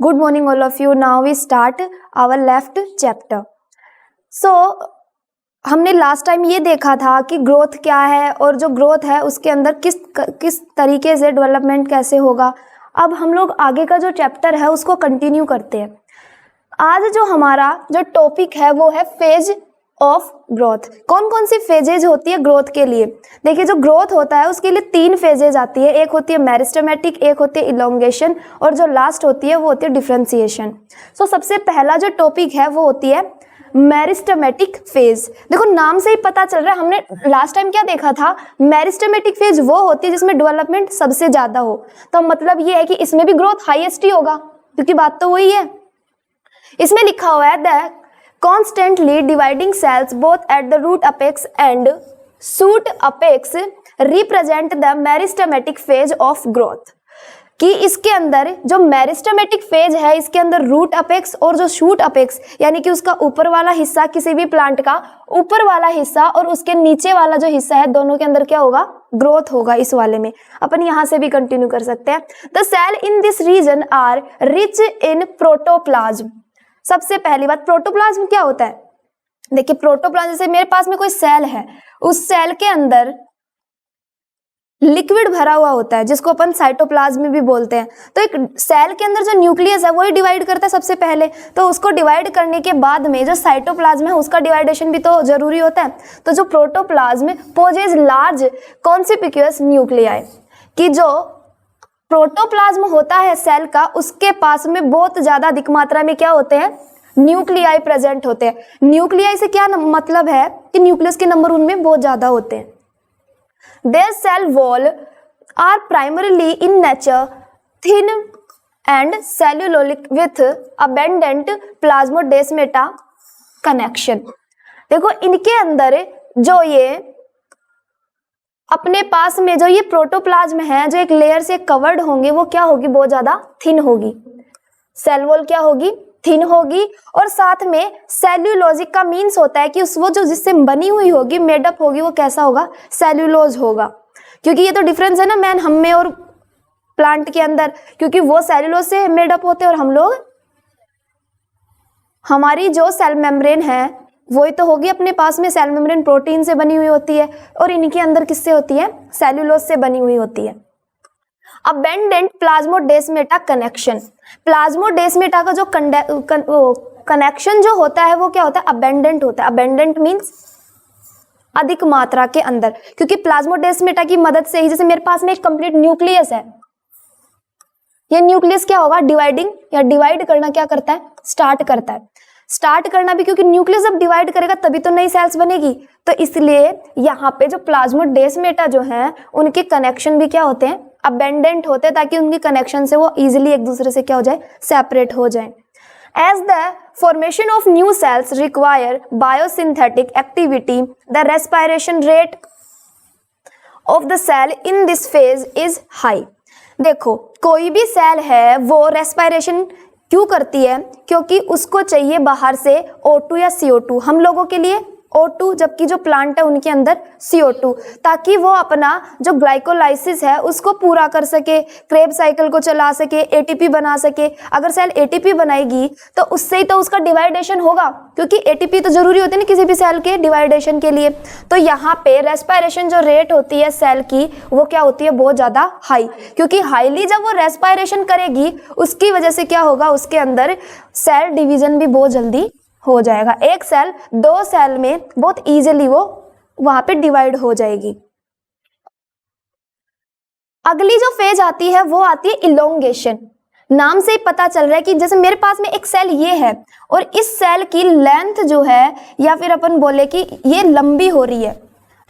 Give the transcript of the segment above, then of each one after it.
Good morning all of you. Now we start our left chapter. So हमने last time ये देखा था कि ग्रोथ क्या है और जो ग्रोथ है उसके अंदर किस तरीके से डेवलपमेंट कैसे होगा। अब हम लोग आगे का जो चैप्टर है उसको कंटिन्यू करते हैं। आज जो हमारा जो टॉपिक है वो है फेज ऑफ ग्रोथ। कौन कौन सी फेजेज होती है ग्रोथ के लिए? देखिए, जो ग्रोथ होता है उसके लिए 3 फेजेज आती है। एक होती है मेरिस्टेमेटिक, एक होती है इलोंगेशन और जो लास्ट होती है वो होती है डिफरेंशिएशन। सो सबसे पहला जो टॉपिक है वो होती है मेरिस्टेमेटिक फेज। देखो, नाम से ही पता चल रहा है, हमने लास्ट टाइम क्या देखा था, मेरिस्टेमेटिक फेज वो होती है जिसमें डेवलपमेंट सबसे ज्यादा हो। तो मतलब ये है कि इसमें भी ग्रोथ हाईएस्ट ही होगा, क्योंकि बात तो वही है। इसमें लिखा हुआ है the constantly dividing cells both at the root apex and shoot apex represent the meristematic phase of growth। कि इसके अंदर जो मेरिस्टेमेटिक फेज है इसके अंदर रूट अपेक्स और जो शूट अपेक्स यानी कि उसका ऊपर वाला हिस्सा, किसी भी प्लांट का ऊपर वाला हिस्सा और उसके नीचे वाला जो हिस्सा है, दोनों के अंदर क्या होगा, ग्रोथ होगा। इस वाले में अपन यहां से भी कंटिन्यू कर सकते हैं। The cell in this region are rich in protoplasm. सबसे पहली बात, प्रोटोप्लाज्म क्या होता है? देखिए, प्रोटोप्लाज्म जैसे मेरे पास में कोई सेल है, उस सेल के अंदर लिक्विड भरा हुआ होता है जिसको अपन साइटोप्लाज्म भी बोलते हैं। तो एक सेल के अंदर जो न्यूक्लियस है वही डिवाइड करता है सबसे पहले। तो उसको डिवाइड करने के बाद में जो साइटोप्लाज्म है उसका डिवाइडेशन भी तो जरूरी होता है। तो जो प्रोटोप्लाज्म पोजेज लार्ज कॉन्सिपिक्यूअस न्यूक्लियाई, कि जो प्रोटोप्लाज्म होता है सेल का, उसके पास में बहुत ज्यादा अधिक मात्रा में क्या होते हैं, न्यूक्लियाई प्रेजेंट होते हैं। न्यूक्लियाई से क्या मतलब है कि न्यूक्लियस के नंबर उनमें बहुत ज्यादा होते हैं। Their cell wall are primarily in nature thin and cellulosic with abundant plasmodesmata connection. देखो, इनके अंदर जो ये अपने पास में जो ये प्रोटोप्लाज्म है, जो एक लेयर से कवर्ड होंगे, वो क्या होगी, बहुत ज्यादा थिन होगी। सेल वॉल क्या होगी, थिन होगी। और साथ में सेल्यूलोजिक का मीन्स होता है कि उस वो जो जिससे बनी हुई होगी, मेडअप होगी, वो कैसा होगा, सेल्यूलोज होगा। क्योंकि ये तो डिफरेंस है ना मैन, हम में और प्लांट के अंदर, क्योंकि वो सेल्यूलोज से मेडअप होते हैं और हम लोग, हमारी जो सेल मेम्ब्रेन है वही तो होगी अपने पास में, सेल मेम्ब्रेन प्रोटीन से बनी हुई होती है और इनके अंदर किससे होती है, सेल्यूलोज से बनी हुई होती है। Abundant plasmodesmata connection. प्लाज्मोडेस्माटा का जो कनेक्शन जो होता है वो क्या होता है, अबेंडेंट होता है। अबेंडेंट मीन्स अधिक मात्रा के अंदर, क्योंकि प्लाज्मोडेस्माटा की मदद से ही, जैसे मेरे पास में एक कंप्लीट न्यूक्लियस है, ये न्यूक्लियस क्या होगा, डिवाइडिंग या डिवाइड करना क्या करता है, स्टार्ट करता है। स्टार्ट करना भी, क्योंकि न्यूक्लियस जब डिवाइड करेगा तभी तो नई सेल्स बनेगी। तो इसलिए यहाँ पे जो प्लाज्मोडेस्माटा जो है उनके कनेक्शन भी क्या होते हैं, अबेंडेंट होते हैं, ताकि उनके कनेक्शन से वो इजिली एक दूसरे से क्या हो जाए, सेपरेट हो जाए। As the formation of new cells require biosynthetic activity, the respiration rate of the cell in this phase is high. देखो, कोई भी सेल है वो रेस्पिरेशन क्यों करती है, क्योंकि उसको चाहिए बाहर से O2 या CO2। हम लोगों के लिए O2, जबकि जो प्लांट है उनके अंदर CO2, ताकि वो अपना जो ग्लाइकोलाइसिस है उसको पूरा कर सके, क्रेब्स साइकिल को चला सके, ATP बना सके। अगर सेल ATP बनाएगी तो उससे ही तो उसका डिवाइडेशन होगा, क्योंकि ATP तो जरूरी होती है ना किसी भी सेल के डिवाइडेशन के लिए। तो यहाँ पे रेस्पिरेशन जो रेट होती है सेल की, वो क्या होती है, बहुत ज्यादा हाई, क्योंकि हाईली जब वो रेस्पिरेशन करेगी उसकी वजह से क्या होगा, उसके अंदर सेल डिवीजन भी बहुत जल्दी हो जाएगा। एक सेल 2 सेल में बहुत इजीली वो वहां पे डिवाइड हो जाएगी। अगली जो फेज आती है वो आती है इलोंगेशन। नाम से ही पता चल रहा है कि जैसे मेरे पास में एक सेल ये है और इस सेल की लेंथ जो है, या फिर अपन बोले कि ये लंबी हो रही है,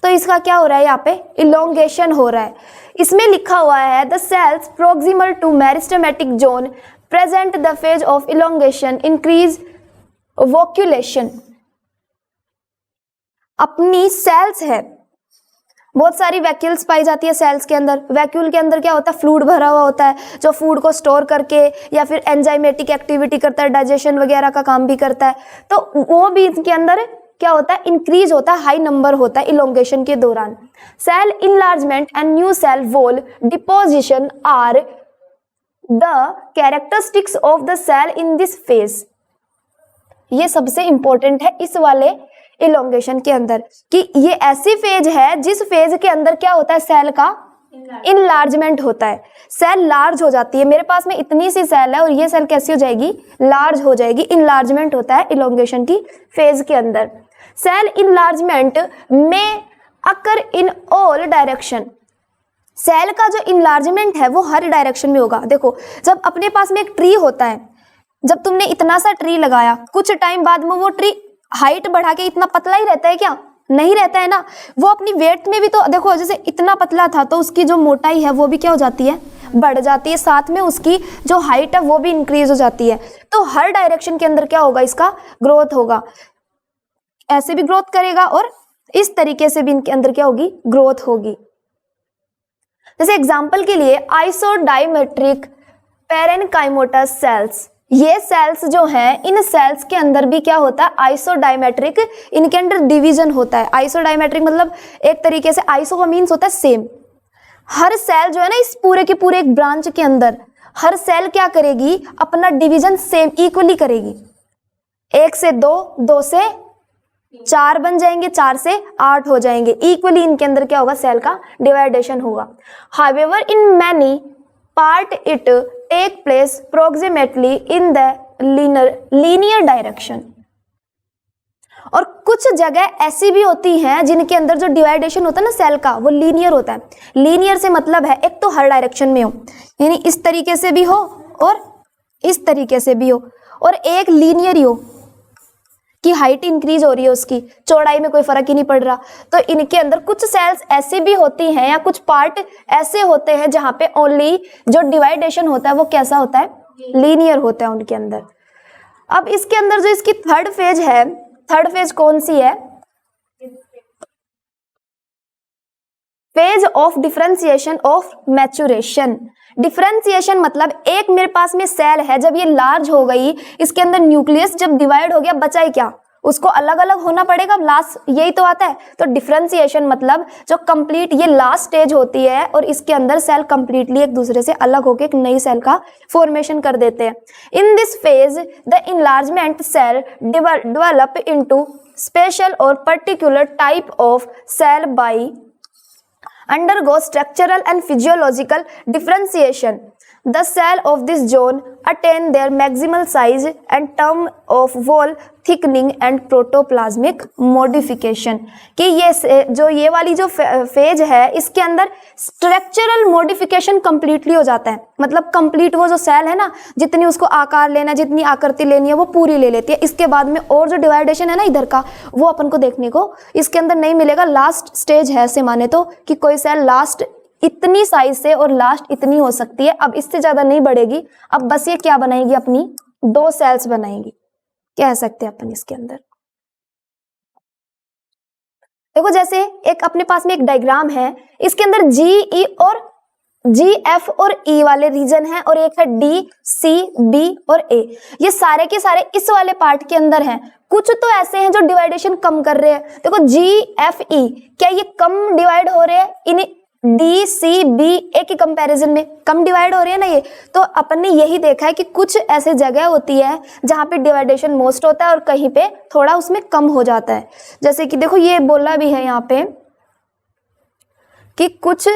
तो इसका क्या हो रहा है, यहाँ पे इलोंगेशन हो रहा है। इसमें लिखा हुआ है the cells proximal to meristematic zone present the phase of elongation increase vacuolation. अपनी सेल्स है, बहुत सारी वैक्यूल्स पाई जाती है सेल्स के अंदर। वैक्यूल के अंदर क्या होता है, फ्लूइड भरा हुआ होता है, जो फूड को स्टोर करके या फिर एंजाइमेटिक एक्टिविटी करता है, डाइजेशन वगैरह का काम भी करता है। तो वो भी इसके अंदर क्या होता है, इंक्रीज होता है, हाई नंबर होता है इलोंगेशन के दौरान। Cell enlargement and new cell wall deposition are the characteristics of the cell in this phase. ये सबसे इंपॉर्टेंट है इस वाले इलोंगेशन के अंदर कि ये ऐसी फेज है जिस फेज के अंदर क्या होता है, सेल का इनलार्जमेंट होता है, सेल लार्ज हो जाती है। मेरे पास में इतनी सी सेल है और ये सेल कैसी हो जाएगी, लार्ज हो जाएगी। इनलार्जमेंट होता है इलोंगेशन की फेज के अंदर। सेल इनलार्जमेंट में अकर इन ऑल डायरेक्शन। सेल का जो इनलार्जमेंट है वो हर डायरेक्शन में होगा। देखो जब अपने पास में एक ट्री होता है, जब तुमने इतना सा ट्री लगाया, कुछ टाइम बाद में वो ट्री हाइट बढ़ा के इतना पतला ही रहता है क्या, नहीं रहता है ना। वो अपनी वेट में भी तो देखो, जैसे इतना पतला था तो उसकी जो मोटाई है वो भी क्या हो जाती है, बढ़ जाती है, साथ में उसकी जो हाइट है वो भी इंक्रीज हो जाती है। तो हर डायरेक्शन के अंदर क्या होगा, इसका ग्रोथ होगा। ऐसे भी ग्रोथ करेगा और इस तरीके से भी इनके अंदर क्या होगी, ग्रोथ होगी। जैसे एग्जांपल के लिए आइसोडायमेट्रिक पैरेनकाइमोटस सेल्स, ये सेल्स जो हैं, इन सेल्स के अंदर भी क्या होता है, आइसोडायमेट्रिक, इनके अंदर डिवीजन होता है। आइसोडायमेट्रिक मतलब एक तरीके से आइसो का मीन्स होता है सेम। हर सेल जो है ना इस पूरे के पूरे एक ब्रांच के अंदर, हर सेल क्या करेगी, अपना डिवीजन सेम इक्वली करेगी। 1 से 2, 2 से 4 बन जाएंगे, 4 से 8 हो जाएंगे। इक्वली इनके अंदर क्या होगा, सेल का डिवाइडेशन होगा। However in many part it take place proximately in the linear direction. और कुछ जगह ऐसी भी होती हैं जिनके अंदर जो डिवाइडेशन होता है ना सेल का, वो लीनियर होता है। लीनियर से मतलब है एक तो हर डायरेक्शन में हो, यानी इस तरीके से भी हो और इस तरीके से भी हो, और एक लीनियर ही हो कि हाइट इंक्रीज हो रही है, उसकी चौड़ाई में कोई फर्क ही नहीं पड़ रहा। तो इनके अंदर कुछ सेल्स ऐसी भी होती हैं या कुछ पार्ट ऐसे होते हैं जहां पे ओनली जो डिवाइडेशन होता है वो कैसा होता है, लीनियर होता है उनके अंदर। अब इसके अंदर जो इसकी थर्ड फेज है, थर्ड फेज कौन सी है, phase of differentiation of maturation. Differentiation मतलब एक मेरे पास में सेल है, जब ये लार्ज हो गई, इसके अंदर न्यूक्लियस जब डिवाइड हो गया, बचा ही क्या, उसको अलग अलग होना पड़ेगा, लास्ट यही तो आता है। तो डिफरेंशिएशन मतलब जो कंप्लीट ये लास्ट स्टेज होती है और इसके अंदर सेल कंप्लीटली एक दूसरे से अलग होकर एक नई सेल का फॉर्मेशन कर देते हैं। In this phase the enlargement cell develop into special or particular type of cell by undergo structural and physiological differentiation. The cell of this zone attain their maximal size and term of wall thickening and protoplasmic modification. कि ये वाली जो phase है इसके अंदर structural modification completely हो जाता है। मतलब कंप्लीट वो जो सेल है ना, जितनी उसको आकार लेना, जितनी आकृति लेनी है वो पूरी ले लेती है। इसके बाद में और जो डिवाइडेशन है ना इधर का, वो अपन को देखने को इसके अंदर नहीं मिलेगा। लास्ट स्टेज है ऐसे माने तो कि कोई सेल लास्ट इतनी साइज से और लास्ट इतनी हो सकती है, अब इससे ज्यादा नहीं बढ़ेगी। अब बस ये क्या बनाएगी, अपनी 2 सेल्स बनाएंगी, कह सकते हैं अपन इसके अंदर। देखो जैसे एक अपने पास में एक डायग्राम है, इसके अंदर जी ई और जी एफ और ई वाले रीजन है और एक है डी सी बी और ए। ये सारे के सारे इस वाले पार्ट के अंदर हैं। कुछ तो ऐसे हैं जो डिवाइडेशन कम कर रहे हैं। देखो जी एफ ई, क्या ये कम डिवाइड हो रहे हैं इन डी सी बी ए के कंपैरिजन में? कम डिवाइड हो रही है ना ये। तो अपन ने यही देखा है कि कुछ ऐसे जगह होती है जहां पे डिवाइडेशन मोस्ट होता है और कहीं पे थोड़ा उसमें कम हो जाता है। जैसे कि देखो ये बोला भी है यहाँ पे कि कुछ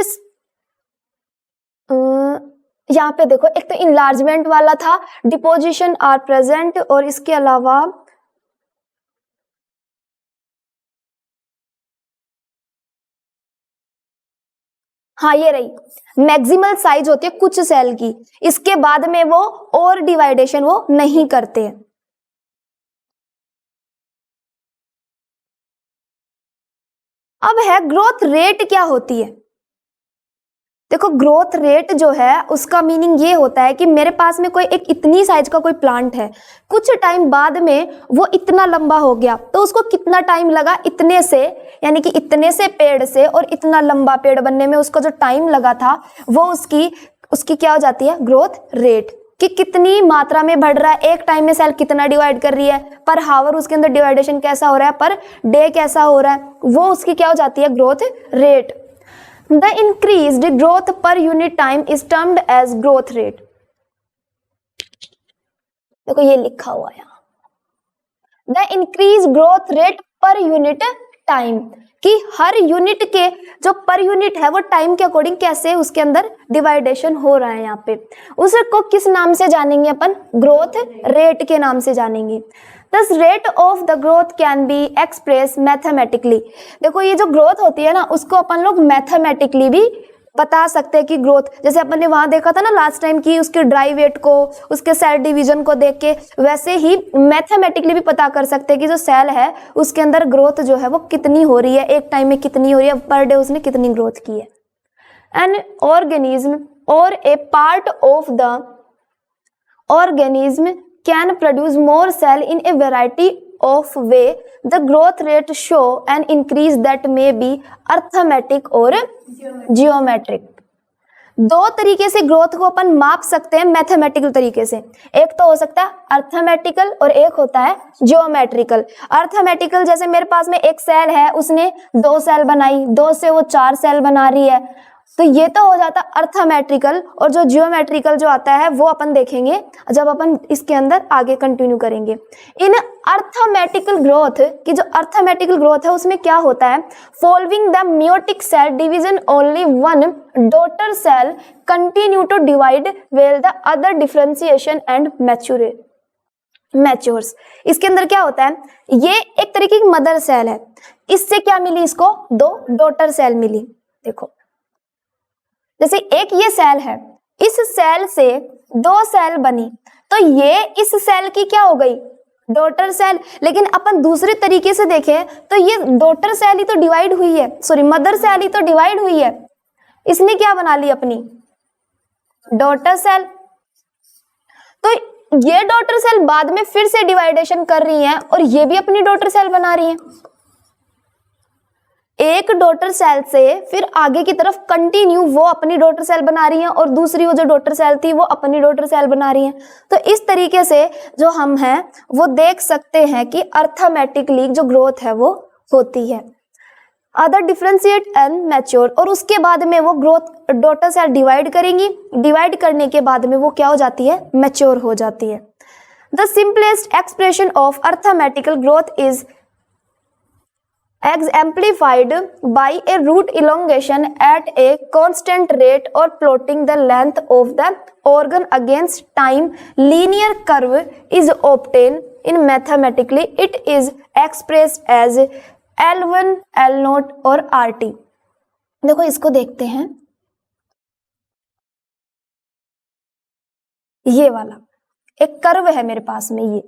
यहाँ पे देखो, एक तो इनलार्जमेंट वाला था, डिपोजिशन आर प्रेजेंट, और इसके अलावा हाँ ये रही मैक्सिमल साइज होती है कुछ सेल की, इसके बाद में वो और डिवाइडेशन वो नहीं करते। अब है ग्रोथ रेट क्या होती है। देखो ग्रोथ रेट जो है उसका मीनिंग ये होता है कि मेरे पास में कोई एक इतनी साइज का कोई प्लांट है, कुछ टाइम बाद में वो इतना लंबा हो गया, तो उसको कितना टाइम लगा, इतने से, यानी कि इतने से पेड़ से और इतना लंबा पेड़ बनने में उसको जो टाइम लगा था वो उसकी क्या हो जाती है, ग्रोथ रेट। कि कितनी मात्रा में बढ़ रहा है, एक टाइम में सेल कितना डिवाइड कर रही है, पर हावर उसके अंदर डिवाइडेशन कैसा हो रहा है, पर डे कैसा हो रहा है, वो उसकी क्या हो जाती है, growth rate. The increased growth per unit time is termed as growth rate. देखो ये लिखा हुआ है यहाँ, the increase growth rate per unit time, कि हर यूनिट के जो पर यूनिट है वो टाइम के अकॉर्डिंग कैसे उसके अंदर डिवाइडेशन हो रहा है यहाँ पे, उसको किस नाम से जानेंगे अपन, ग्रोथ रेट के नाम से जानेंगे। दस rate of the growth can be express mathematically, देखो ये जो ग्रोथ होती है ना उसको अपन लोग मैथमेटिकली भी बता सकते हैं कि ग्रोथ, जैसे अपन ने वहां देखा था ना लास्ट टाइम की उसके ड्राई वेट को, उसके सेल डिवीजन को देख के, वैसे ही मैथमेटिकली भी पता कर सकते हैं कि जो सेल है उसके अंदर ग्रोथ जो है वो कितनी हो रही है, एक टाइम में कितनी हो रही है, पर डे उसने कितनी ग्रोथ की है। An organism or a part of the organism can produce more cell in a variety of way, the growth rate show an increase that may be arithmetic और geometric। दो तरीके से growth को अपन माप सकते हैं मैथमेटिकल तरीके से, एक तो हो सकता है अर्थमेटिकल और एक होता है जियोमेट्रिकल। अर्थमेटिकल जैसे मेरे पास में एक सेल है, उसने 2 सेल बनाई, 2 से वो 4 सेल बना रही है, तो ये तो हो जाता है अर्थमेट्रिकल। और जो जियोमेट्रिकल जो आता है वो अपन देखेंगे जब अपन इसके अंदर आगे कंटिन्यू करेंगे। इन अर्थमेटिकल ग्रोथ की जो अर्थमेटिकल ग्रोथ है उसमें क्या होता है, following the meiotic cell division only one daughter cell continue to divide well the other differentiation and matures. इसके अंदर क्या होता है, ये एक तरीके की मदर सेल है, इससे क्या मिली, इसको 2 डॉटर सेल मिली। देखो जैसे एक ये सेल है, इस सेल से 2 सेल बनी, तो ये इस सेल की क्या हो गई, डॉटर सेल। लेकिन अपन दूसरे तरीके से देखें तो ये डॉटर सेल ही तो डिवाइड हुई है, सॉरी मदर सेल ही तो डिवाइड हुई है, इसने क्या बना ली अपनी डॉटर सेल। तो ये डॉटर सेल बाद में फिर से डिवाइडेशन कर रही है और ये भी अपनी डॉटर सेल बना रही है। एक डॉटर सेल से फिर आगे की तरफ कंटिन्यू वो अपनी डॉटर सेल बना रही है और दूसरी वो जो डॉटर सेल थी वो अपनी डॉटर सेल बना रही है। तो इस तरीके से जो हम हैं वो देख सकते हैं कि अर्थमेटिकली जो ग्रोथ है वो होती है। अदर डिफरेंशिएट एंड मैच्योर, और उसके बाद में वो ग्रोथ डॉटर सेल डिवाइड करेंगी, डिवाइड करने के बाद में वो क्या हो जाती है, मैच्योर हो जाती है। The simplest expression of arithmetical growth is exemplified by a root elongation at a constant rate or plotting the length of the organ against time linear curve is obtained in mathematically it is expressed as L1 L0 और RT। देखो इसको देखते हैं, ये वाला एक curve है मेरे पास में, ये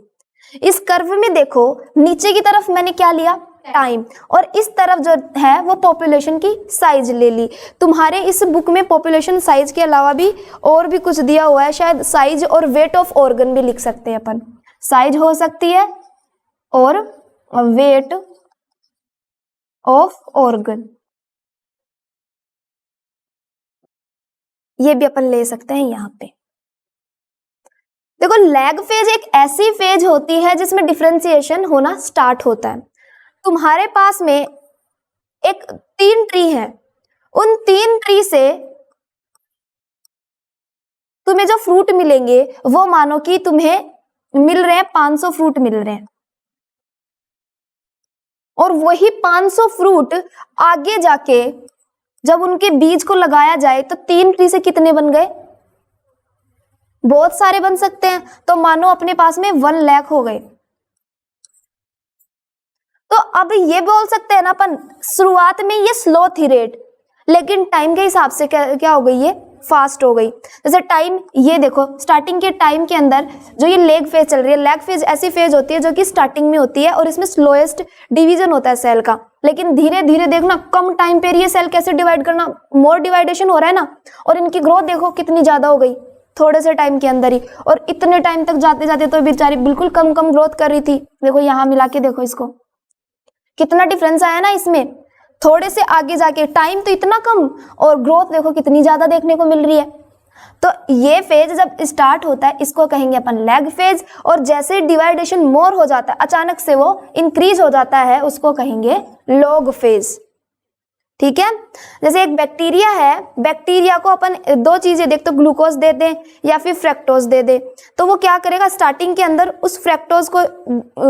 इस कर्व में देखो नीचे की तरफ मैंने क्या लिया, टाइम, और इस तरफ जो है वो पॉपुलेशन की साइज ले ली। तुम्हारे इस बुक में पॉपुलेशन साइज के अलावा भी और भी कुछ दिया हुआ है, शायद साइज और वेट ऑफ ऑर्गन भी लिख सकते हैं अपन, साइज हो सकती है और वेट ऑफ ऑर्गन, ये भी अपन ले सकते हैं यहाँ पे। देखो लैग फेज एक ऐसी फेज होती है जिसमें डिफरेंशिएशन होना स्टार्ट होता है। तुम्हारे पास में एक 3 ट्री है, उन 3 ट्री से तुम्हें जो फ्रूट मिलेंगे वो मानो कि तुम्हें मिल रहे हैं 500 फ्रूट मिल रहे हैं, और वही 500 फ्रूट आगे जाके जब उनके बीज को लगाया जाए तो 3 ट्री से कितने बन गए, बहुत सारे बन सकते हैं। तो मानो अपने पास में 1 लाख हो गए। तो अब ये बोल सकते हैं ना अपन, शुरुआत में ये स्लो थी रेट, लेकिन टाइम के हिसाब से क्या हो गई, ये फास्ट हो गई। जैसे टाइम, ये देखो स्टार्टिंग के टाइम के अंदर जो ये लेग फेज चल रही है, लेग फेज ऐसी फेज होती है जो कि स्टार्टिंग में होती है और इसमें स्लोएस्ट डिवीजन होता है सेल का, लेकिन धीरे धीरे देखना कम टाइम पे ये सेल कैसे डिवाइड करना, मोर डिवाइडेशन हो रहा है ना, और इनकी ग्रोथ देखो कितनी ज्यादा हो गई थोड़े से टाइम के अंदर ही, और इतने टाइम तक जाते जाते तो बेचारी बिल्कुल कम कम ग्रोथ कर रही थी। देखो यहाँ मिला के देखो इसको, कितना डिफरेंस आया ना इसमें, थोड़े से आगे जाके टाइम तो इतना कम और ग्रोथ देखो कितनी ज्यादा देखने को मिल रही है। तो ये फेज जब स्टार्ट होता है इसको कहेंगे अपन लैग फेज, और जैसे डिवाइडेशन मोर हो जाता है, अचानक से वो इंक्रीज हो जाता है, उसको कहेंगे लॉग फेज। ठीक है। जैसे एक बैक्टीरिया है, बैक्टीरिया को अपन दो चीजें देख तो ग्लूकोज दे दें या फिर फ्रक्टोज दे दे, तो वो क्या करेगा स्टार्टिंग के अंदर उस फ्रक्टोज को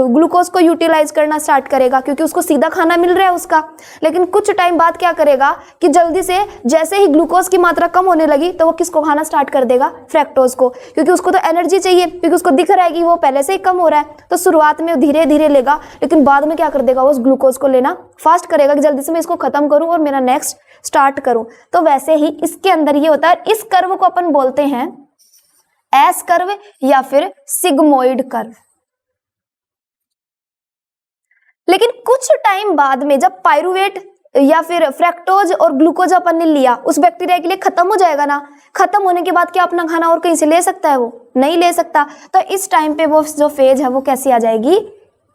ग्लूकोज को यूटिलाइज करना स्टार्ट करेगा क्योंकि उसको सीधा खाना मिल रहा है उसका। लेकिन कुछ टाइम बाद क्या करेगा कि जल्दी से जैसे ही ग्लूकोज की मात्रा कम होने लगी तो वो किसको खाना स्टार्ट कर देगा, फ्रक्टोज को, क्योंकि उसको तो एनर्जी चाहिए, क्योंकि उसको दिख रहा है कि वो पहले से ही कम हो रहा है। तो शुरुआत में धीरे धीरे लेगा लेकिन बाद में क्या कर देगा, उस ग्लूकोज को लेना फास्ट करेगा कि जल्दी से मैं इसको खत्म करूं और मेरा नेक्स्ट स्टार्ट करूं। तो वैसे ही इसके अंदर ये होता है। इस कर्व को अपन बोलते हैं एस कर्व या फिर सिग्मोइड कर्व। लेकिन कुछ टाइम बाद में जब पाइरुवेट या फिर फ्रक्टोज और ग्लूकोज अपन ने लिया, उस बैक्टीरिया के लिए खत्म हो जाएगा ना। खत्म होने के बाद क्या अपना खाना और कहीं से ले सकता है? वो नहीं ले सकता। तो इस टाइम पे वो जो फेज है वो कैसी आ जाएगी,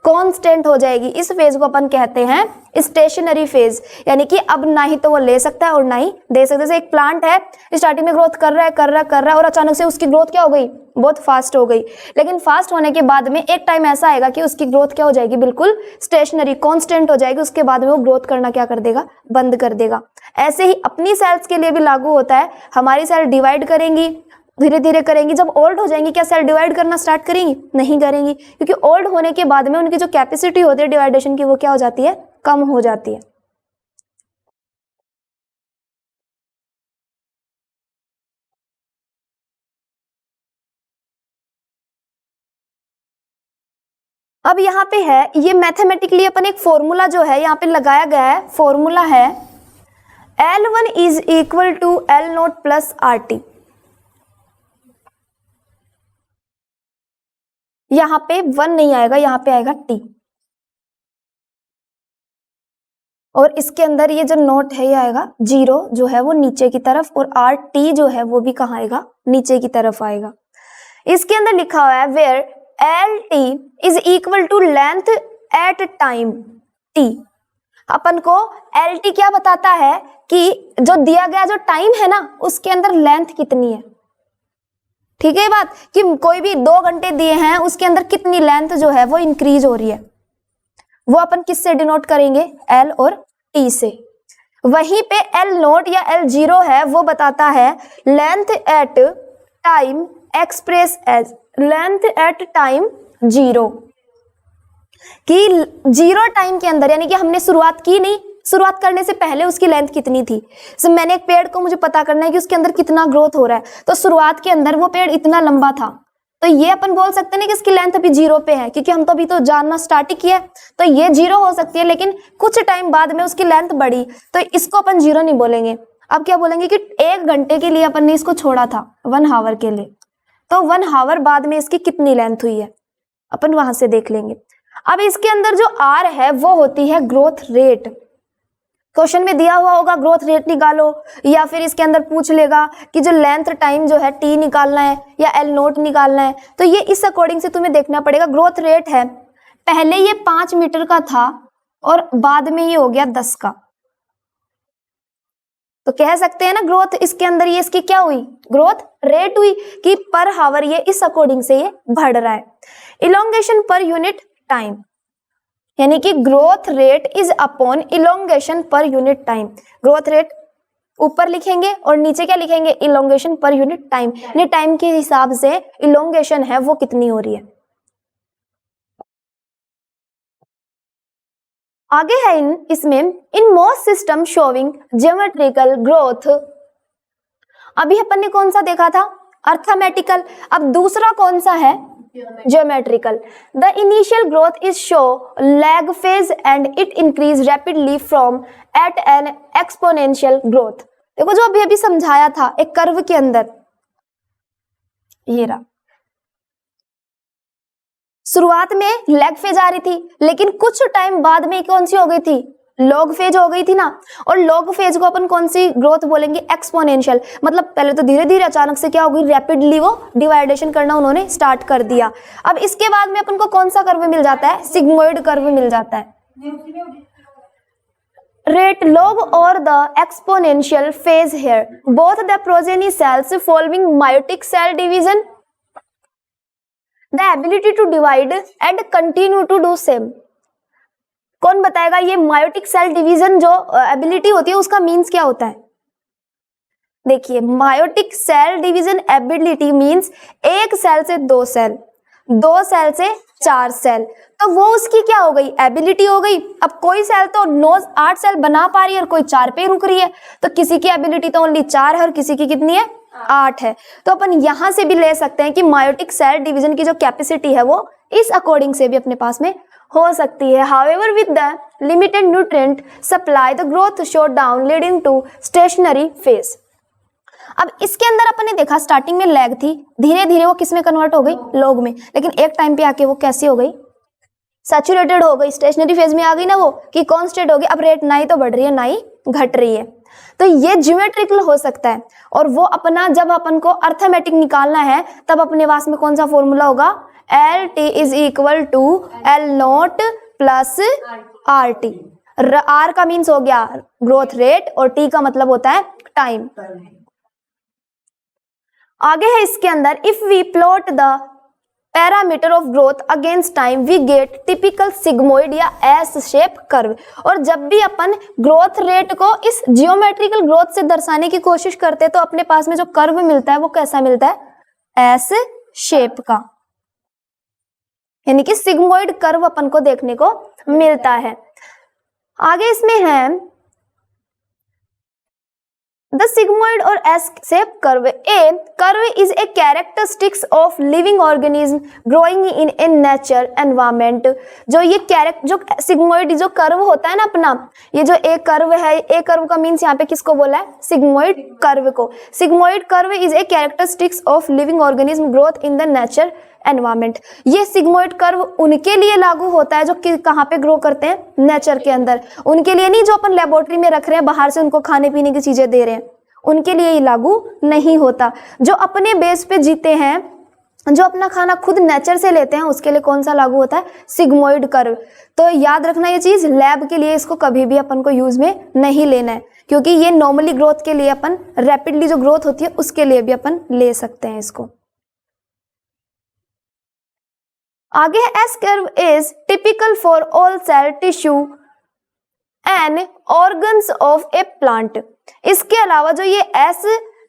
कांस्टेंट हो जाएगी। इस फेज को अपन कहते हैं स्टेशनरी फेज, यानी कि अब ना ही तो वो ले सकता है और ना ही दे सकता है। जैसे एक प्लांट है, स्टार्टिंग में ग्रोथ कर रहा है और अचानक से उसकी ग्रोथ क्या हो गई, बहुत फास्ट हो गई। लेकिन फास्ट होने के बाद में एक टाइम ऐसा आएगा कि उसकी ग्रोथ क्या हो जाएगी, बिल्कुल स्टेशनरी कांस्टेंट हो जाएगी। उसके बाद में वो ग्रोथ करना क्या कर देगा, बंद कर देगा। ऐसे ही अपनी सेल्स के लिए भी लागू होता है। हमारी सेल डिवाइड करेंगी, धीरे धीरे करेंगी। जब ओल्ड हो जाएंगी क्या सेल डिवाइड करना स्टार्ट करेंगी? नहीं करेंगी, क्योंकि ओल्ड होने के बाद में उनकी जो कैपेसिटी होती है डिवाइडेशन की वो क्या हो जाती है, कम हो जाती है। अब यहाँ पे है ये मैथमेटिकली अपन एक फॉर्मूला जो है यहाँ पे लगाया गया है। फॉर्मूला है L1 is equal to L0 plus RT। यहाँ पे 1 नहीं आएगा, यहाँ पे आएगा T। और इसके अंदर ये जो नोट है ये आएगा 0 जो है वो नीचे की तरफ, और RT जो है वो भी कहाँ आएगा, नीचे की तरफ आएगा। इसके अंदर लिखा हुआ है where LT is equal to length at time T। अपन को LT क्या बताता है कि जो दिया गया जो टाइम है ना उसके अंदर लेंथ कितनी है। ठीक है बात, कि कोई भी 2 घंटे दिए हैं उसके अंदर कितनी लेंथ जो है वो इंक्रीज हो रही है, वो अपन किससे डिनोट करेंगे, L और T से। वहीं पे L0 या L0 है वो बताता है length at time express as length at time 0, कि 0 टाइम के अंदर, यानी कि हमने शुरुआत की नहीं, शुरुआत करने से पहले उसकी लेंथ कितनी थी। तो मैंने एक पेड़ को मुझे पता करना है कि उसके अंदर कितना ग्रोथ हो रहा है, तो शुरुआत के अंदर वो पेड़ इतना लंबा था, तो ये अपन बोल सकते हैं कि इसकी लेंथ अभी 0 पे है, क्योंकि हम तो अभी तो जानना स्टार्ट ही किया है। तो ये 0 हो सकती है, लेकिन कुछ टाइम बाद में उसकी लेंथ बढ़ी तो इसको अपन 0 नहीं बोलेंगे। अब क्या बोलेंगे कि 1 घंटे के लिए अपन ने इसको छोड़ा था, 1 आवर के लिए, तो 1 आवर बाद में इसकी कितनी लेंथ हुई है अपन वहां से देख लेंगे। अब इसके अंदर जो R है वो होती है ग्रोथ रेट। क्वेश्चन में दिया हुआ होगा ग्रोथ रेट निकालो, या फिर इसके अंदर पूछ लेगा कि जो लेंथ टाइम जो है T निकालना है या L0 निकालना है, तो ये इस अकॉर्डिंग से तुम्हें देखना पड़ेगा। ग्रोथ रेट है, पहले ये 5 मीटर का था और बाद में ये हो गया 10 का, तो कह सकते हैं ना ग्रोथ इसके अंदर ये इसकी क्या हुई, ग्रोथ रेट हुई, कि पर हावर ये इस अकॉर्डिंग से ये बढ़ रहा है। इलोंगेशन पर यूनिट टाइम, यानी कि growth rate is upon elongation per unit time. Growth rate ऊपर लिखेंगे और नीचे क्या लिखेंगे, इलोंगेशन पर यूनिट टाइम, यानी टाइम के हिसाब से इलोंगेशन है वो कितनी हो रही है। आगे है इसमें in most system showing geometrical growth. अभी अपन ने कौन सा देखा था, अर्थमेटिकल। अब दूसरा कौन सा है, geometrical. The initial growth is show lag phase and it increase rapidly from at an exponential growth. देखो जो अभी अभी समझाया था एक कर्व के अंदर, ये रहा, शुरुआत में लैग फेज आ रही थी, लेकिन कुछ टाइम बाद में कौन सी हो गई थी, लॉग फेज हो गई थी ना। और लॉग फेज को अपन कौन सी ग्रोथ बोलेंगे, एक्सपोनेंशियल। मतलब पहले तो धीरे धीरे अचानक से क्या हो गई, रैपिडली वो डिवाइडेशन करना उन्होंने स्टार्ट कर दिया। अब इसके बाद में अपन को कौन सा कर्व मिल जाता है, सिग्मोइड कर्व मिल जाता है। rate log or the exponential phase here, both the progeny cells following meiotic cell division, the ability to divide and continue to do same। कौन बताएगा ये मायोटिक सेल डिवीजन जो एबिलिटी होती है उसका मीन्स क्या होता है? देखिए, meiotic cell division ability means एक सेल से दो सेल, दो सेल से चार सेल, तो वो उसकी क्या हो गई? एबिलिटी हो गई। अब कोई सेल तो 8 सेल बना पा रही है और कोई 4 पे रुक रही है, तो किसी की एबिलिटी तो ओनली 4 है और किसी की कितनी है? 8 है। तो अपन यहां से भी ले सकते हैं कि मायोटिक सेल डिवीजन की जो कैपेसिटी है वो इस अकॉर्डिंग से भी अपने पास में हो सकती है। However with the limited nutrient supply the growth show down leading to stationary phase. अब इसके अंदर अपन ने देखा स्टार्टिंग में लैग थी, धीरे धीरे वो किस में कन्वर्ट हो गई? लॉग में। लेकिन एक टाइम पे आके वो कैसी हो गई? सैचुरेटेड हो गई, स्टेशनरी फेज में आ गई ना वो, कि कांस्टेंट हो गई। अब रेट ना ही तो बढ़ रही है ना ही घट रही है। तो ये ज्योमेट्रिकल हो सकता है। और वो अपना जब अपन को अर्थमेटिक निकालना है तब अपने पास में कौन सा फॉर्मूला होगा? LT is equal to L0 plus RT। R का मीन्स हो गया ग्रोथ रेट और T का मतलब होता है टाइम। आगे है इसके अंदर, if we plot the parameter of growth against time we get typical sigmoid या एस शेप कर्व। और जब भी अपन ग्रोथ रेट को इस जियोमेट्रिकल ग्रोथ से दर्शाने की कोशिश करते हैं तो अपने पास में जो कर्व मिलता है वो कैसा मिलता है? एस शेप का, यानी कि सिग्मोइड कर्व अपन को देखने को मिलता है। आगे इसमें है The sigmoid or S-shaped curve. A curve is a characteristics of living organism growing in a nature environment. जो ये जो sigmoid जो कर्व होता है ना अपना, ये जो A कर्व है, A कर्व का मीन्स यहाँ पे किसको बोला है? sigmoid कर्व को। sigmoid curve is a characteristics of living organism growth in the nature environment. ये सिग्मोइड कर्व उनके लिए लागू होता है जो कि कहाँ पे ग्रो करते हैं? नेचर के अंदर। उनके लिए नहीं जो अपन लेबोरेटरी में रख रहे हैं, बाहर से उनको खाने पीने की चीजें दे रहे हैं, उनके लिए ये लागू नहीं होता। जो अपने बेस पे जीते हैं, जो अपना खाना खुद नेचर से लेते हैं, उसके लिए कौन सा लागू होता है? Sigmoid curve. तो याद रखना ये चीज, लैब के लिए इसको कभी भी अपन को यूज में नहीं लेना है, क्योंकि ये नॉर्मली ग्रोथ के लिए अपन रैपिडली जो ग्रोथ होती है उसके लिए भी अपन ले सकते हैं इसको। आगे S curve is typical for all cell tissue and organs of a plant. इसके अलावा जो ये एस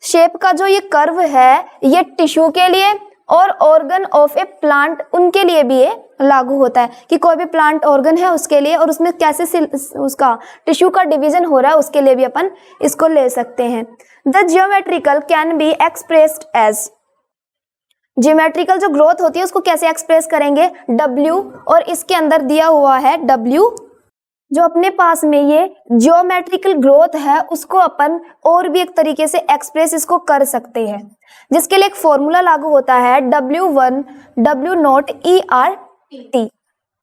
शेप का जो ये कर्व है, ये टिश्यू के लिए और ऑर्गन ऑफ ए प्लांट उनके लिए भी ये लागू होता है कि कोई भी प्लांट ऑर्गन है उसके लिए और उसमें कैसे उसका टिश्यू का डिवीजन हो रहा है उसके लिए भी अपन इसको ले सकते हैं। The geometrical can be expressed as, geometrical जो ग्रोथ होती है उसको कैसे एक्सप्रेस करेंगे? W, और इसके अंदर दिया हुआ है W। जो अपने पास में ये जियोमेट्रिकल ग्रोथ है उसको अपन और भी एक तरीके से एक्सप्रेस इसको कर सकते हैं, जिसके लिए एक फॉर्मूला लागू होता है W1 W0 ERT।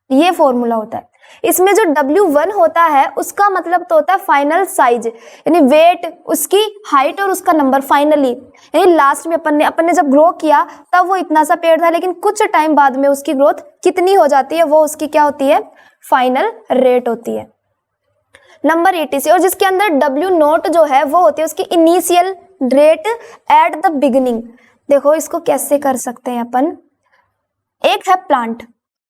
ये फॉर्मूला होता है। इसमें जो W1 होता है उसका मतलब तो होता है फाइनल साइज, यानी वेट, उसकी हाइट और उसका नंबर फाइनली, यानी लास्ट में अपन ने जब ग्रो किया तब वो इतना सा पेड़ था, लेकिन कुछ टाइम बाद में उसकी ग्रोथ कितनी हो जाती है वो उसकी क्या होती है? फाइनल रेट होती है। नंबर ETC, और जिसके अंदर W0 जो है वो होती है उसकी initial rate at the beginning. देखो इसको कैसे कर सकते हैं अपन, एक है प्लांट,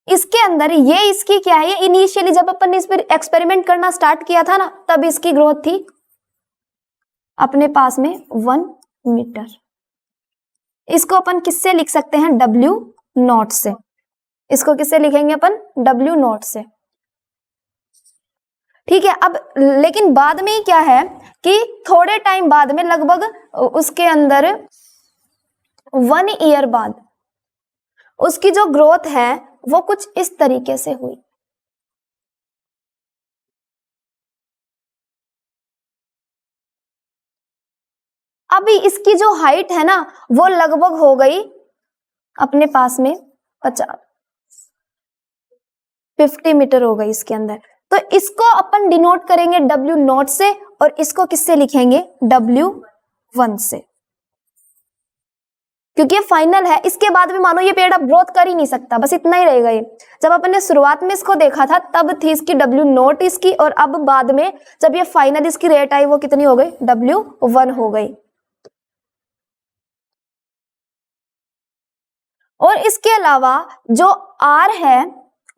इसके अंदर ये इसकी क्या है? ये इनिशियली जब अपन ने इस पर एक्सपेरिमेंट करना स्टार्ट किया था ना तब इसकी ग्रोथ थी अपने पास में 1 मीटर। इसको अपन किससे लिख सकते हैं? W0 से। इसको किससे लिखेंगे अपन? W0 से। ठीक है। अब लेकिन बाद में क्या है कि थोड़े टाइम बाद में, लगभग उसके अंदर 1 ईयर बाद उसकी जो ग्रोथ है वो कुछ इस तरीके से हुई। अभी इसकी जो हाइट है ना वो लगभग हो गई अपने पास में 50 मीटर हो गई इसके अंदर। तो इसको अपन डिनोट करेंगे W0 से और इसको किससे लिखेंगे? W1 से, क्योंकि ये फाइनल है। इसके बाद भी मानो ये पेड़ अब ग्रोथ कर ही नहीं सकता, बस इतना ही रहेगा ये। जब अपन ने शुरुआत में इसको देखा था तब थी इसकी W0 इसकी, और अब बाद में जब ये फाइनल इसकी रेट आई वो कितनी हो गई? W1 हो गई। और इसके अलावा जो R है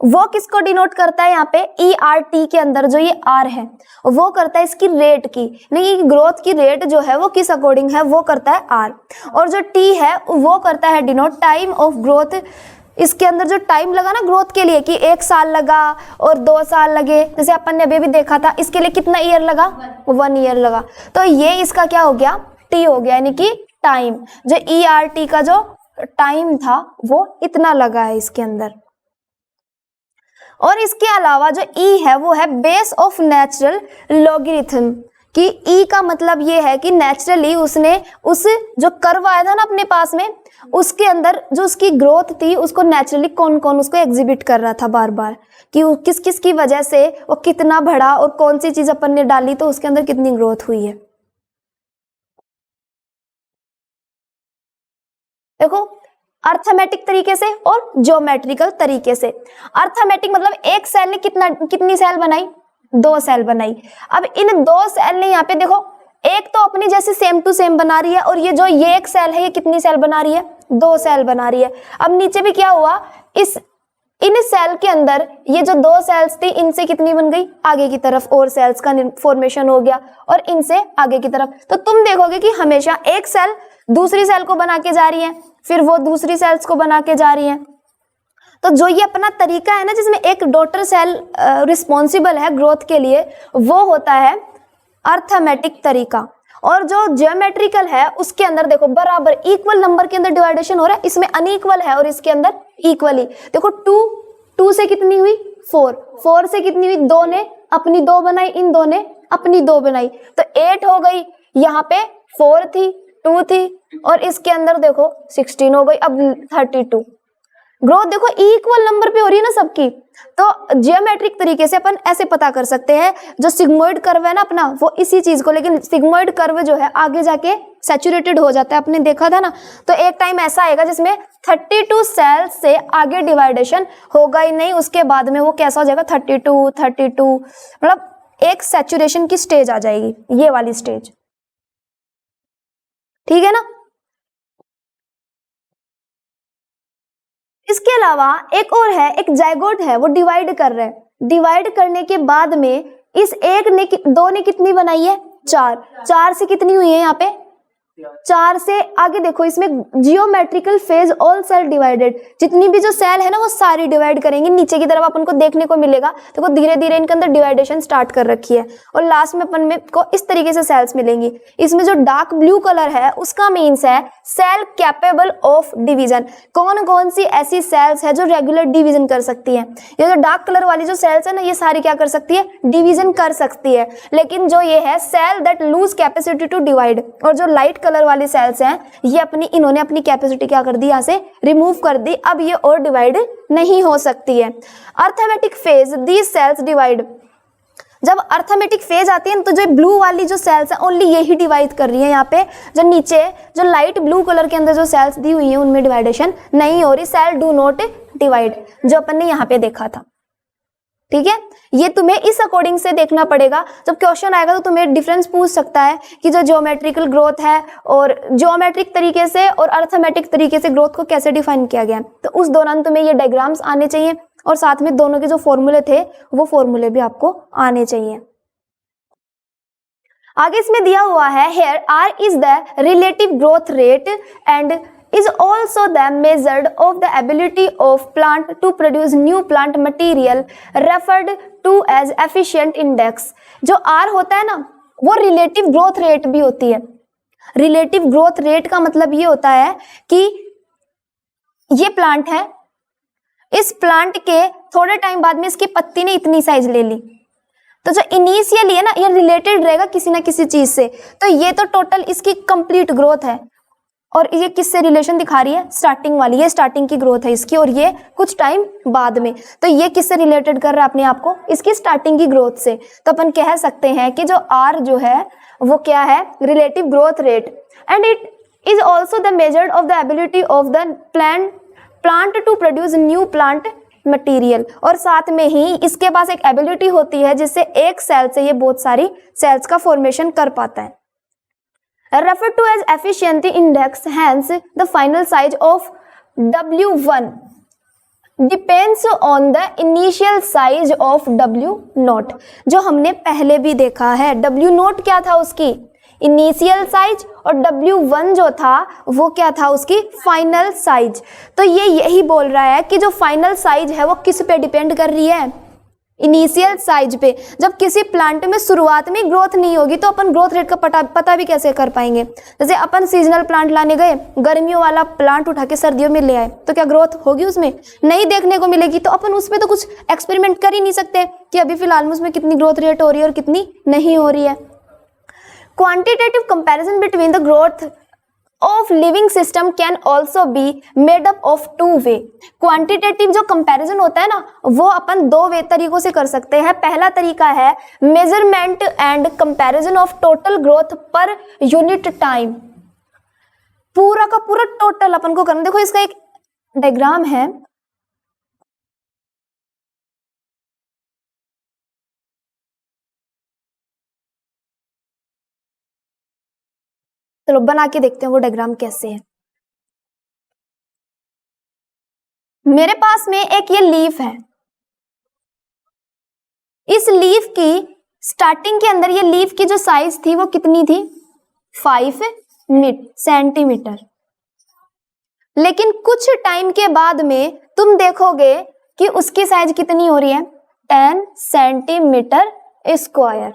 वो किसको डिनोट करता है यहाँ पे ERT के अंदर जो ये R है वो करता है इसकी रेट की, नहीं ग्रोथ की रेट जो है वो किस अकॉर्डिंग है वो करता है R, और जो T है वो करता है डिनोट टाइम ऑफ ग्रोथ। इसके अंदर जो टाइम लगा ना ग्रोथ के लिए कि 1 साल लगा और 2 साल लगे, जैसे अपन ने अभी भी देखा था, इसके लिए कितना ईयर लगा 1 ईयर लगा, तो ये इसका क्या हो गया T हो गया, यानी कि टाइम जो ERT का जो टाइम था वो इतना लगा है इसके अंदर। और इसके अलावा जो E है वो है बेस ऑफ नेचुरल लॉगरिथम, कि E का मतलब ये है कि नेचुरली उसने उस जो कर्व आया था ना अपने पास में उसके अंदर जो उसकी ग्रोथ थी उसको नेचुरली कौन कौन उसको एग्जिबिट कर रहा था बार बार, कि किस किस की वजह से वो कितना बढ़ा और कौन सी चीज अपन ने डाली तो उसके अंदर कितनी ग्रोथ हुई है। देखो अर्थमेटिक तरीके से और ज्योमेट्रिकल तरीके से। अर्थमेटिक मतलब एक सेल ने कितनी सेल बनाई 2 सेल बनाई। अब इन 2 सेल ने यहाँ पे देखो एक तो अपनी जैसे सेम टू सेम बना रही है, और ये जो ये एक सेल है ये कितनी सेल बना रही है 2 सेल बना रही है। अब नीचे भी क्या हुआ इन सेल के अंदर ये जो 2 सेल्स थी इनसे कितनी बन गई आगे की तरफ और सेल्स का फॉर्मेशन हो गया, और इनसे आगे की तरफ। तो तुम देखोगे कि हमेशा एक सेल दूसरी सेल को बना के जा रही है, फिर वो दूसरी सेल्स को बना के जा रही है। तो जो ये अपना तरीका है ना जिसमें एक डॉटर सेल रिस्पॉन्सिबल है ग्रोथ के लिए वो होता है अर्थमेटिक तरीका। और जो ज्योमेट्रिकल है उसके अंदर देखो बराबर इक्वल नंबर के अंदर डिवाइडेशन हो रहा है, इसमें अनइक्वल है और इसके अंदर इक्वली। देखो 2 से कितनी हुई 4 से कितनी हुई 2 ने अपनी 2 बनाई, इन 2 ने अपनी 2 बनाई, तो 8 हो गई। यहाँ पे 4 थी 2 थी और इसके अंदर देखो 16 हो गई, अब 32। ग्रोथ देखो इक्वल नंबर पे हो रही है ना सबकी। तो जियोमेट्रिक तरीके से अपन ऐसे पता कर सकते हैं जो सिग्मोइड कर्व है ना अपना वो इसी चीज को, लेकिन सिग्मोइड कर्व जो है आगे जाके सैचुरेटेड हो जाता है, आपने देखा था ना। तो एक टाइम ऐसा आएगा जिसमें 32 सेल्स से आगे डिवाइडेशन होगा ही नहीं, उसके बाद में वो कैसा हो जाएगा 32 मतलब एक सैचुरेशन की स्टेज आ जाएगी, ये वाली स्टेज, ठीक है ना। इसके अलावा एक और है, एक जाइगोट है वो डिवाइड कर रहा है। डिवाइड करने के बाद में इस एक ने 2 ने कितनी बनाई है 4 से कितनी हुई है यहाँ पे 4 से आगे देखो इसमें geometrical phase all cell divided, जितनी भी जो सेल है ना वो सारी डिवाइड करेंगे। नीचे की तरफ अपन को देखने को मिलेगा देखो धीरे धीरे इनके अंदर डिवाइडेशन स्टार्ट कर रखी है, और लास्ट में अपन में को इस तरीके से सेल्स मिलेंगी। इसमें जो डार्क ब्लू कलर है उसका मीन्स है सेल कैपेबल ऑफ डिवीजन। कौन कौन सी ऐसी सेल्स है जो रेगुलर डिवीजन कर सकती है। ये जो डार्क कलर वाली जो सेल्स है ना ये सारी क्या कर सकती है डिवीजन कर सकती है, लेकिन जो ये है cell that lose capacity to divide, और जो लाइट कलर वाली सेल्स हैं ये इन्होंने अपनी कैपेसिटी क्या कर दी यहाँ से रिमूव कर दी, अब ये और डिवाइड नहीं हो सकती है। Arithmetic phase these cells divide, जब अर्थमेटिक फेज आती है तो जो ब्लू वाली जो सेल्स है ओनली यही डिवाइड कर रही है। यहाँ पे जो नीचे जो लाइट ब्लू कलर के अंदर जो सेल्स दी हुई है उनमें डिवाइडेशन नहीं हो रही, सेल डू नॉट डिवाइड, जो अपन ने यहाँ पे देखा था, ठीक है। ये तुम्हें इस अकॉर्डिंग से देखना पड़ेगा। जब क्वेश्चन आएगा तो तुम्हें डिफरेंस पूछ सकता है कि जो ज्योमेट्रिकल ग्रोथ है और ज्योमेट्रिक तरीके से और अर्थमेटिक तरीके से ग्रोथ को कैसे डिफाइन किया गया है, तो उस दौरान तुम्हें ये डायग्राम्स आने चाहिए और साथ में दोनों के जो फॉर्मूले थे वो फॉर्मूले भी आपको आने चाहिए। आगे इसमें दिया हुआ है here R is the relative growth rate and is also the measure of the ability of plant to produce new plant material referred to as efficient index। जो R होता है ना वो रिलेटिव ग्रोथ रेट भी होती है। Relative growth rate का मतलब ये होता है कि ये प्लांट है, इस प्लांट के थोड़े टाइम बाद में इसकी पत्ती ने इतनी साइज ले ली, तो जो इनिशियली है ना ये रिलेटेड रहेगा किसी ना किसी चीज से, तो ये तो टोटल इसकी कंप्लीट ग्रोथ है। और ये किससे रिलेशन दिखा रही है स्टार्टिंग वाली, ये स्टार्टिंग की ग्रोथ है इसकी, और ये कुछ टाइम बाद में, तो ये किससे रिलेटेड कर रहा है अपने आप को इसकी स्टार्टिंग की ग्रोथ से। तो अपन कह सकते हैं कि जो R जो है वो क्या है relative growth rate, and it is also the measured of the ability of the plant to produce new plant material. और साथ में ही इसके पास एक एबिलिटी होती है जिससे एक सेल से ये बहुत सारी सेल्स का फॉर्मेशन कर पाता है। referred to as efficiency index, hence the final size of W1 depends on the initial size of W note. जो हमने पहले भी देखा है, W नोट क्या था उसकी इनिशियल साइज और W1 जो था वो क्या था उसकी फाइनल साइज। तो ये यही बोल रहा है कि जो फाइनल साइज है वो किस पे डिपेंड कर रही है, इनिशियल साइज पे। जब किसी प्लांट में शुरुआत में ग्रोथ नहीं होगी तो अपन ग्रोथ रेट का पता भी कैसे कर पाएंगे। जैसे अपन सीजनल प्लांट लाने गए, गर्मियों वाला प्लांट उठा के सर्दियों में ले आए तो क्या ग्रोथ होगी उसमें, नहीं देखने को मिलेगी। तो अपन उसमें तो कुछ एक्सपेरिमेंट कर ही नहीं सकते कि अभी फिलहाल में उसमें कितनी ग्रोथ रेट हो रही है और कितनी नहीं हो रही है। Quantitative comparison between the growth of living system can also be made up of two way. Quantitative जो कंपैरिजन होता है ना वो अपन दो वे तरीकों से कर सकते हैं। पहला तरीका है measurement and comparison of total growth per unit time. पूरा का पूरा टोटल अपन को करना। देखो इसका एक डायग्राम है, चलो बना के देखते हैं वो डायग्राम कैसे है। मेरे पास में एक ये लीफ है, इस लीफ की स्टार्टिंग के अंदर ये लीफ की जो साइज थी वो कितनी थी 5 सेंटीमीटर। लेकिन कुछ टाइम के बाद में तुम देखोगे कि उसकी साइज कितनी हो रही है 10 सेंटीमीटर स्क्वायर।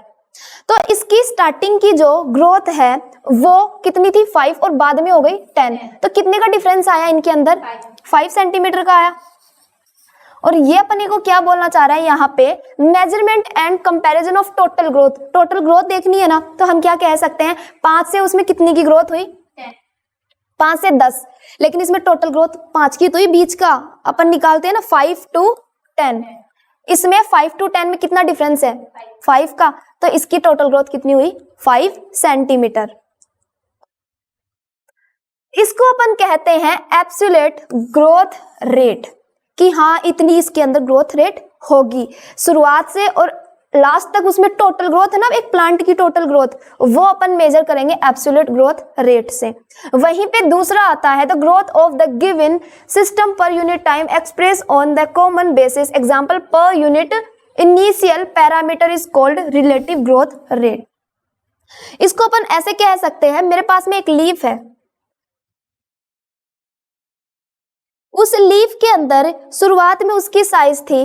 तो इसकी स्टार्टिंग की जो ग्रोथ है वो कितनी थी 5 और बाद में हो गई 10। तो कितने का डिफरेंस आया इनके अंदर 5 सेंटीमीटर का आया। और ये अपने को क्या बोलना चाह रहा है यहाँ पे, measurement and comparison of total growth. Total growth देखनी है ना तो हम क्या कह सकते हैं 5 से उसमें कितनी की ग्रोथ हुई 5 से 10, लेकिन इसमें टोटल ग्रोथ 5 की तो ही बीच का अपन निकालते हैं ना 5 to 10। इसमें 5 to 10 में कितना डिफरेंस है 5 का, तो इसकी टोटल ग्रोथ कितनी हुई 5 सेंटीमीटर। इसको अपन कहते हैं एब्सोल्यूट ग्रोथ रेट कि हाँ इतनी इसके अंदर ग्रोथ रेट होगी। शुरुआत से और लास्ट तक उसमें टोटल ग्रोथ है ना, एक प्लांट की टोटल ग्रोथ, वो अपन मेजर करेंगे एब्सोल्यूट ग्रोथ रेट से। वहीं पे दूसरा आता है the growth of the given system per unit time express on the common basis. Example per unit initial parameter is called relative growth rate. इसको अपन ऐसे कह सकते हैं, मेरे पास में एक लीफ है, उस लीफ के अंदर शुरुआत में उसकी साइज थी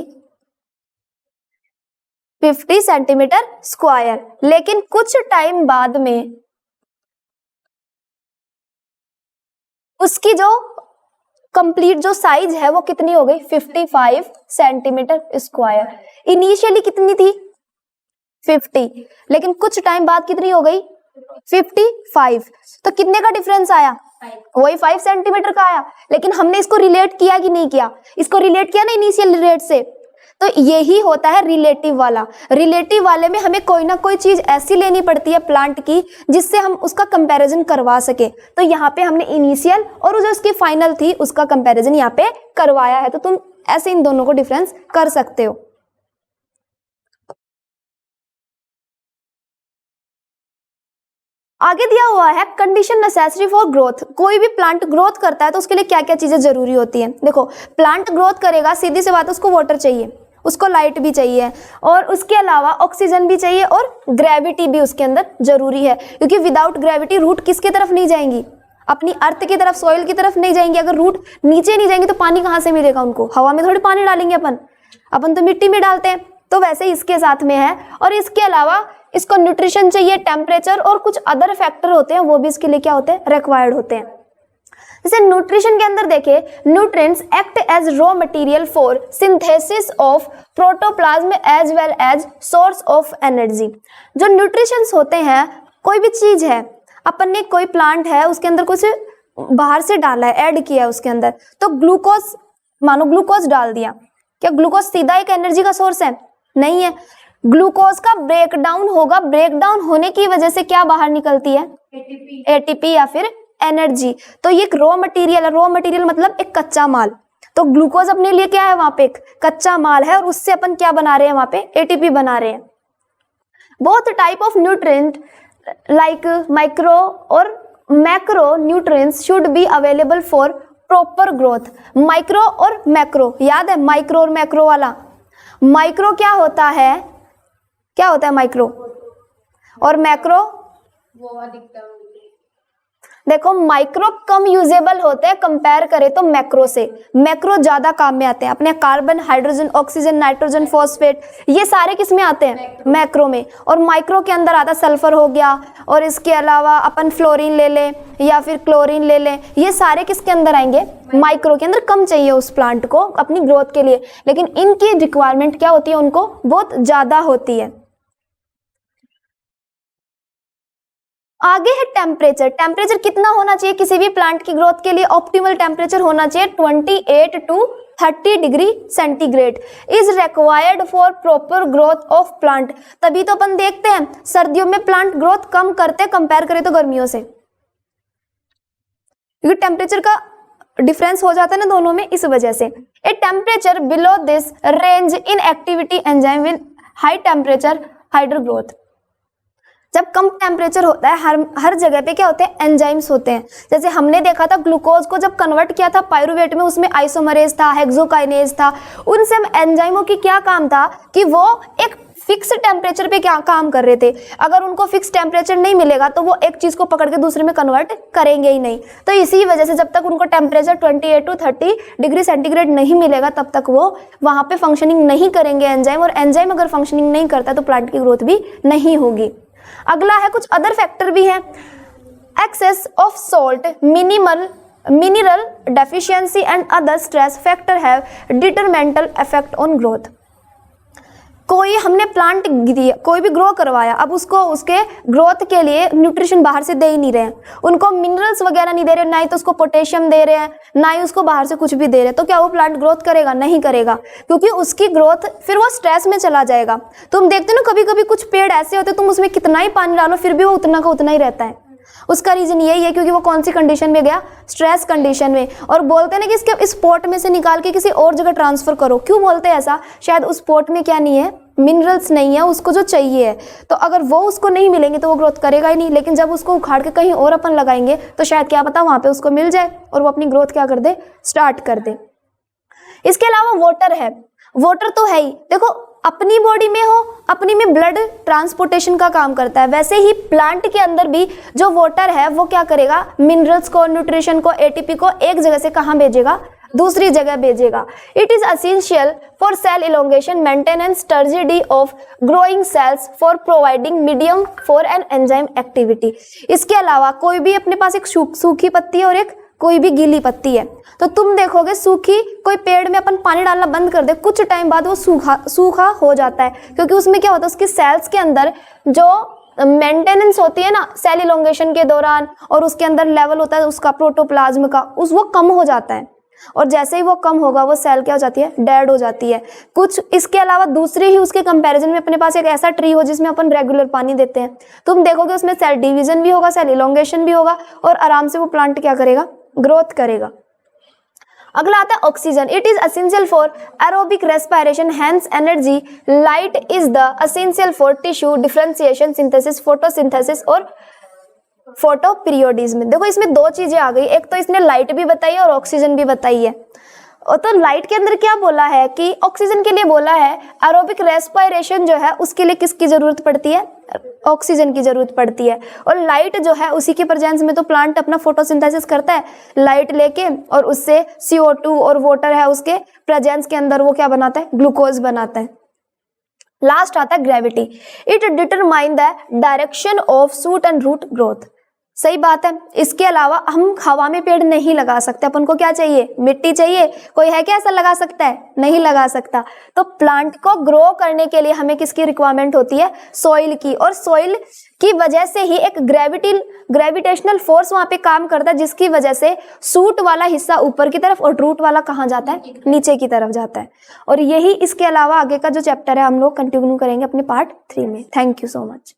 50 सेंटीमीटर स्क्वायर, लेकिन कुछ टाइम बाद में उसकी जो कंप्लीट जो साइज है वो कितनी हो गई 55 सेंटीमीटर स्क्वायर। इनिशियली कितनी थी 50, लेकिन कुछ टाइम बाद कितनी हो गई 55। तो कितने का डिफरेंस आया वही 5 सेंटीमीटर का आया। लेकिन हमने इसको रिलेट किया कि नहीं किया, इसको रिलेट किया ना इनिशियल रेट से। तो यही होता है रिलेटिव वाला। रिलेटिव वाले में हमें कोई ना कोई चीज ऐसी लेनी पड़ती है प्लांट की जिससे हम उसका कंपैरिजन करवा सके। तो यहाँ पे हमने इनिशियल और जो उसकी फाइनल थी उसका कंपैरिजन यहाँ पे करवाया है। तो तुम ऐसे इन दोनों को डिफरेंस कर सकते हो। आगे दिया हुआ है कंडीशन नेसेसरी फॉर ग्रोथ। कोई भी प्लांट ग्रोथ करता है तो उसके लिए क्या क्या चीजें जरूरी होती हैं। देखो प्लांट ग्रोथ करेगा, सीधी सी बात, उसको वाटर चाहिए, उसको लाइट भी चाहिए और उसके अलावा ऑक्सीजन भी चाहिए और ग्रेविटी भी उसके अंदर जरूरी है। क्योंकि विदाउट ग्रेविटी रूट किसकी तरफ नहीं जाएंगी, अपनी अर्थ की तरफ, सॉइल की तरफ नहीं जाएंगी। अगर रूट नीचे नहीं जाएंगे तो पानी कहाँ से मिलेगा उनको, हवा में थोड़ी पानी डालेंगे अपन तो मिट्टी में डालते हैं। तो वैसे इसके साथ में है। और इसके अलावा इसको न्यूट्रिशन चाहिए, टेम्परेचर और कुछ अदर फैक्टर होते हैं वो भी इसके लिए क्या होते हैं रिक्वायर्ड होते हैं। जैसे न्यूट्रिशन के अंदर देखें, nutrients act as raw material for synthesis of protoplasm as well as source of energy. जो न्यूट्रिशंस होते हैं, कोई भी चीज है, अपन ने कोई प्लांट है उसके अंदर कुछ बाहर से डाला है, ऐड किया है उसके अंदर, तो ग्लूकोज, मानो ग्लूकोज डाल दिया, क्या ग्लूकोज सीधा एक एनर्जी का सोर्स है? नहीं है। ग्लूकोज का ब्रेकडाउन होगा, ब्रेकडाउन होने की वजह से क्या बाहर निकलती है एटीपी या फिर एनर्जी। तो ये एक रॉ मटेरियल है। रॉ मटेरियल मतलब एक कच्चा माल। तो ग्लूकोज अपने लिए क्या है, वहां पे एक कच्चा माल है और उससे अपन क्या बना रहे हैं, वहां पे एटीपी बना रहे हैं। Both type of nutrient like micro और macro nutrients should be available for proper growth. Micro और मैक्रो, याद है माइक्रो और मैक्रो वाला? माइक्रो क्या होता है, क्या होता है माइक्रो, और मैक्रो? वो अधिकतम। देखो माइक्रो कम यूजेबल होते हैं कंपेयर करें तो मैक्रो से। मैक्रो ज्यादा काम में आते हैं, अपने carbon, hydrogen, oxygen, nitrogen, phosphate, ये सारे किस में आते हैं? मैक्रो में। और माइक्रो के अंदर आता सल्फर हो गया, और इसके अलावा अपन फ्लोरीन ले लें या फिर क्लोरीन ले लें, ये सारे किसके अंदर आएंगे? माइक्रो के अंदर। कम चाहिए उस प्लांट को अपनी ग्रोथ के लिए, लेकिन इनकी रिक्वायरमेंट क्या होती है? उनको बहुत ज्यादा होती है। आगे है टेम्परेचर। टेम्परेचर कितना होना चाहिए किसी भी प्लांट की ग्रोथ के लिए? ऑप्टिमल टेम्परेचर होना चाहिए 28 to 30 degree centigrade is required for proper growth of plant. तभी तो अपन देखते हैं सर्दियों में प्लांट ग्रोथ कम करते हैं कंपेयर करें तो गर्मियों से, क्योंकि टेम्परेचर का डिफरेंस हो जाता है ना दोनों में, इस वजह से। A temperature below this range in activity enzyme will high temperature hydro growth. जब कम टेम्परेचर होता है हर जगह पे क्या होते हैं? एंजाइम्स होते हैं। जैसे हमने देखा था ग्लूकोज को जब कन्वर्ट किया था पायरुवेट में, उसमें आइसोमरेज था, हेक्सोकाइनेज था। उन सब एंजाइमों की क्या काम था कि वो एक फिक्स टेम्परेचर पे क्या काम कर रहे थे। अगर उनको फिक्स टेम्परेचर नहीं मिलेगा तो वो एक चीज को पकड़ के दूसरे में कन्वर्ट करेंगे ही नहीं। तो इसी वजह से जब तक उनको टेम्परेचर 28 to 30 डिग्री सेंटीग्रेड नहीं मिलेगा तब तक वो वहां पे फंक्शनिंग नहीं करेंगे एंजाइम, और एंजाइम अगर फंक्शनिंग नहीं करता तो प्लांट की ग्रोथ भी नहीं होगी। अगला है कुछ अदर फैक्टर भी है। Excess of salt, mineral deficiency and other stress factor have detrimental effect on growth. कोई हमने प्लांट दिया, कोई भी ग्रो करवाया, अब उसको उसके ग्रोथ के लिए न्यूट्रिशन बाहर से दे ही नहीं रहे हैं, उनको मिनरल्स वगैरह नहीं दे रहे, ना ही तो उसको पोटेशियम दे रहे हैं, ना ही उसको बाहर से कुछ भी दे रहे हैं, तो क्या वो प्लांट ग्रोथ करेगा? नहीं करेगा, क्योंकि उसकी ग्रोथ फिर वो स्ट्रेस में चला जाएगा। तुम देखते हो ना कभी कभी कुछ पेड़ ऐसे होते हैं तुम उसमें कितना ही पानी डालो फिर भी वो उतना का उतना ही रहता है। उसका रीजन यही है क्योंकि वो कौन सी कंडीशन में गया? स्ट्रेस कंडीशन में। और बोलते हैं ना कि इसके इस पॉट में से निकाल के किसी और जगह ट्रांसफर करो। क्यों बोलते हैं ऐसा? शायद उस पॉट में क्या नहीं है? मिनरल्स नहीं है उसको जो चाहिए है। तो अगर वो उसको नहीं मिलेंगे तो वो ग्रोथ करेगा ही नहीं। लेकिन जब उसको उखाड़ के कहीं और अपन लगाएंगे तो शायद क्या पता वहां पे उसको मिल जाए और वो अपनी ग्रोथ क्या कर दे? स्टार्ट कर दे। इसके अलावा वाटर है। वाटर तो है ही, देखो अपनी बॉडी में हो, अपनी में ब्लड ट्रांसपोर्टेशन का काम करता है, वैसे ही प्लांट के अंदर भी जो वाटर है वो क्या करेगा? मिनरल्स को, न्यूट्रिशन को, एटीपी को एक जगह से कहाँ भेजेगा? दूसरी जगह भेजेगा। It is essential for cell elongation, maintenance, turgidity of growing cells, for providing medium for an enzyme activity. इसके अलावा कोई भी अपने पास एक सूखी पत्ती है और एक कोई भी गीली पत्ती है, तो तुम देखोगे सूखी कोई पेड़ में अपन पानी डालना बंद कर दे, कुछ टाइम बाद वो सूखा हो जाता है, क्योंकि उसमें क्या होता है? उसकी सेल्स के अंदर जो मेंटेनेंस होती है ना सेल इलोंगेशन के दौरान, और उसके अंदर लेवल होता है उसका प्रोटोप्लाज्म का, वो कम हो जाता है। और जैसे ही वो कम होगा वो सेल क्या हो जाती है? डेड हो जाती है। कुछ इसके अलावा दूसरे ही उसके कंपैरिजन में अपने पास एक ऐसा ट्री हो जिसमें अपन रेगुलर पानी देते हैं, तुम देखोगे उसमें सेल डिवीजन भी होगा, सेल इलोंगेशन भी होगा, और आराम से वो प्लांट क्या करेगा? ग्रोथ करेगा। अगला आता है oxygen. It is essential for aerobic respiration, hence energy. Light is the essential for tissue differentiation, synthesis, photosynthesis और फोटो पीरियोडिज्म। देखो इसमें दो चीजें आ गई, एक तो इसने लाइट भी बताई है और ऑक्सीजन भी बताई है। और तो लाइट के अंदर क्या बोला है कि ऑक्सीजन के लिए बोला है एरोबिक रेस्पिरेशन जो है उसके लिए किसकी जरूरत पड़ती है? ऑक्सीजन की जरूरत पड़ती है। और लाइट जो है उसी के प्रेजेंस में तो प्लांट अपना फोटोसिंथेसिस करता है लाइट लेके, और उससे CO2 और वाटर है उसके प्रेजेंस के अंदर वो क्या बनाता है? ग्लूकोज बनाता है। लास्ट आता है gravity. It determine the direction of shoot and root growth. सही बात है। इसके अलावा हम हवा में पेड़ नहीं लगा सकते, अपन को क्या चाहिए? मिट्टी चाहिए। कोई है क्या ऐसा लगा सकता है? नहीं लगा सकता। तो प्लांट को ग्रो करने के लिए हमें किसकी रिक्वायरमेंट होती है? सॉइल की। और सॉइल की वजह से ही एक ग्रेविटेशनल फोर्स वहां पे काम करता है, जिसकी वजह से सूट वाला हिस्सा ऊपर की तरफ और रूट वाला कहाँ जाता है? नीचे की तरफ जाता है। और यही इसके अलावा आगे का जो चैप्टर है हम लोग कंटिन्यू करेंगे अपने पार्ट 3 में। Thank you so much.